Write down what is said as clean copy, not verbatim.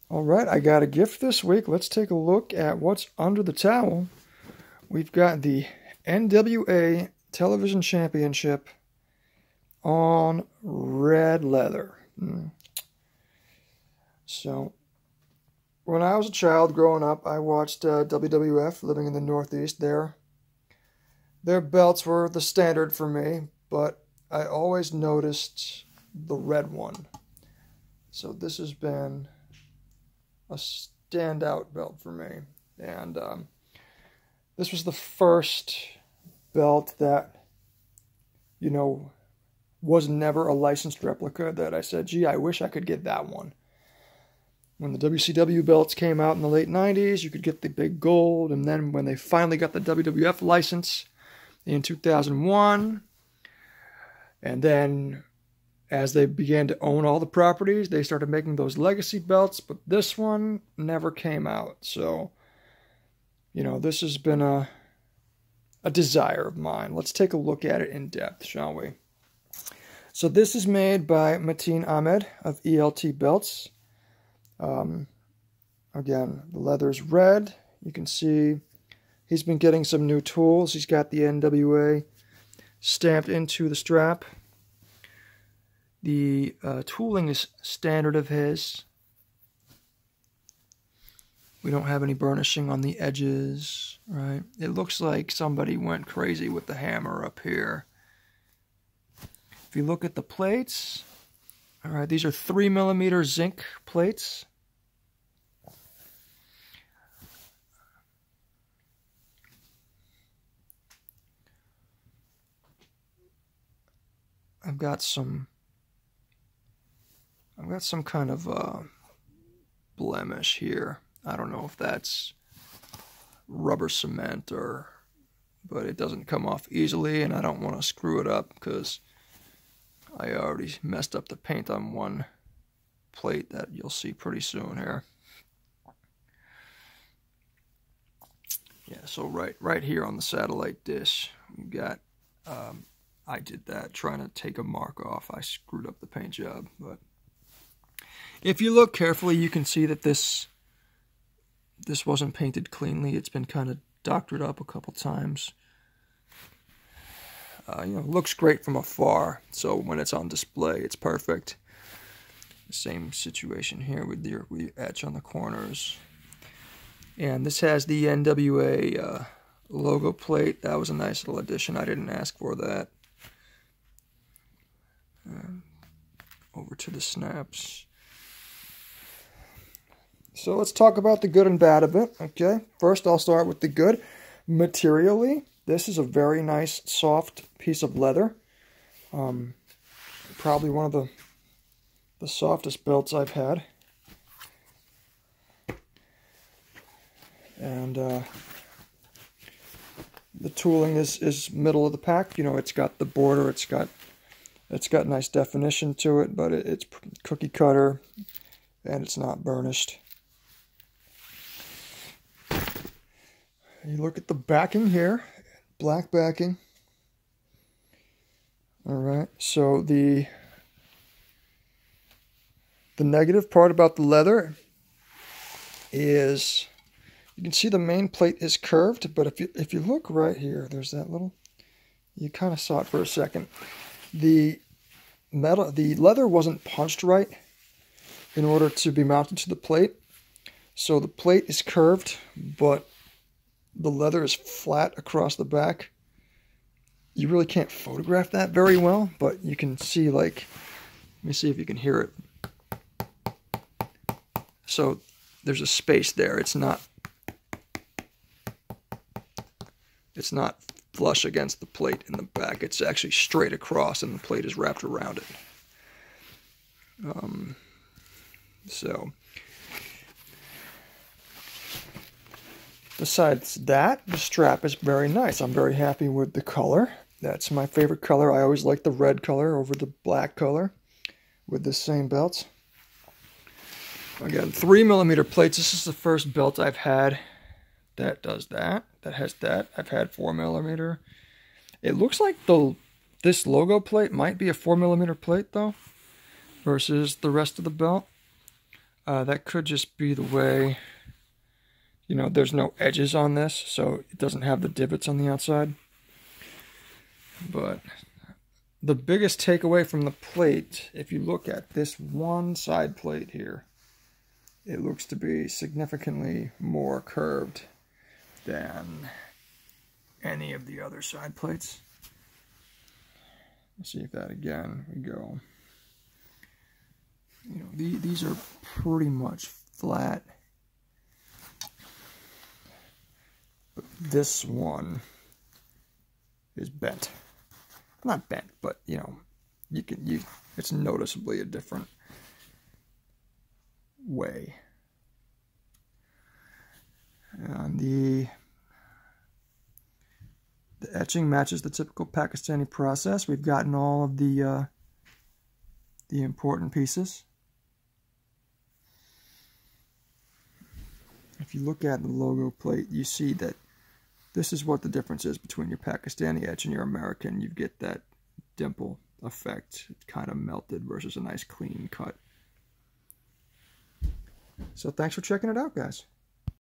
All right, I got a gift this week. Let's take a look at what's under the towel. We've got the NWA Television Championship on red leather. So, when I was a child growing up, I watched WWF living in the Northeast. Their belts were the standard for me, but I always noticed the red one. So this has been a standout belt for me. And this was the first belt that, was never a licensed replica that I said, gee, I wish I could get that one. When the WCW belts came out in the late 90s, you could get the big gold. And then when they finally got the WWF license in 2001, and then as they began to own all the properties, they started making those legacy belts, but this one never came out. So, this has been a desire of mine. Let's take a look at it in depth, shall we? So this is made by Mateen Ahmed of ELT Belts. Again, the leather's red. You can see he's been getting some new tools. He's got the NWA stamped into the strap. The tooling is standard of his. We don't have any burnishing on the edges, right? It looks like somebody went crazy with the hammer up here. If you look at the plates, all right, these are 3mm zinc plates. I've got some kind of blemish here. I don't know if that's rubber cement but it doesn't come off easily, and I don't want to screw it up because I already messed up the paint on one plate that you'll see pretty soon here. Yeah, so right here on the satellite dish, we've got, I did that trying to take a mark off. I screwed up the paint job, but if you look carefully, you can see that this wasn't painted cleanly. It's been kind of doctored up a couple times. Looks great from afar, so when it's on display, it's perfect. Same situation here with the etch on the corners. And this has the NWA logo plate. That was a nice little addition. I didn't ask for that. Over to the snaps. So let's talk about the good and bad of it, okay? First, I'll start with the good. Materially, this is a very nice, soft piece of leather. Probably one of the softest belts I've had. And the tooling is middle of the pack. It's got the border, it's got nice definition to it, but it's cookie cutter, and it's not burnished. You look at the backing here, black backing. All right, so the negative part about the leather is you can see the main plate is curved, but if you look right here, there's that little, you kind of saw it for a second. The leather wasn't punched right in order to be mounted to the plate. So the plate is curved, but the leather is flat across the back. You really can't photograph that very well, but you can see, let me see if you can hear it. So there's a space there. It's not flush against the plate in the back. It's actually straight across, and the plate is wrapped around it. So besides that, the strap is very nice. I'm very happy with the color. That's my favorite color. I always like the red color over the black color with the same belts. Again, 3mm plates. This is the first belt I've had that does that. That has that. I've had 4mm. It looks like this logo plate might be a 4mm plate though, versus the rest of the belt. That could just be the way, you know, there's no edges on this, so it doesn't have the divots on the outside. But the biggest takeaway from the plate, if you look at this one side plate here, it looks to be significantly more curved than any of the other side plates. Let's see if that again, we go. You know, these are pretty much flat. But this one is bent. Not bent, but you know, it's noticeably a different way. And the etching matches the typical Pakistani process. We've gotten all of the important pieces. If you look at the logo plate, you see that this is what the difference is between your Pakistani etch and your American. You get that dimple effect. It's kind of melted versus a nice clean cut. So thanks for checking it out, guys.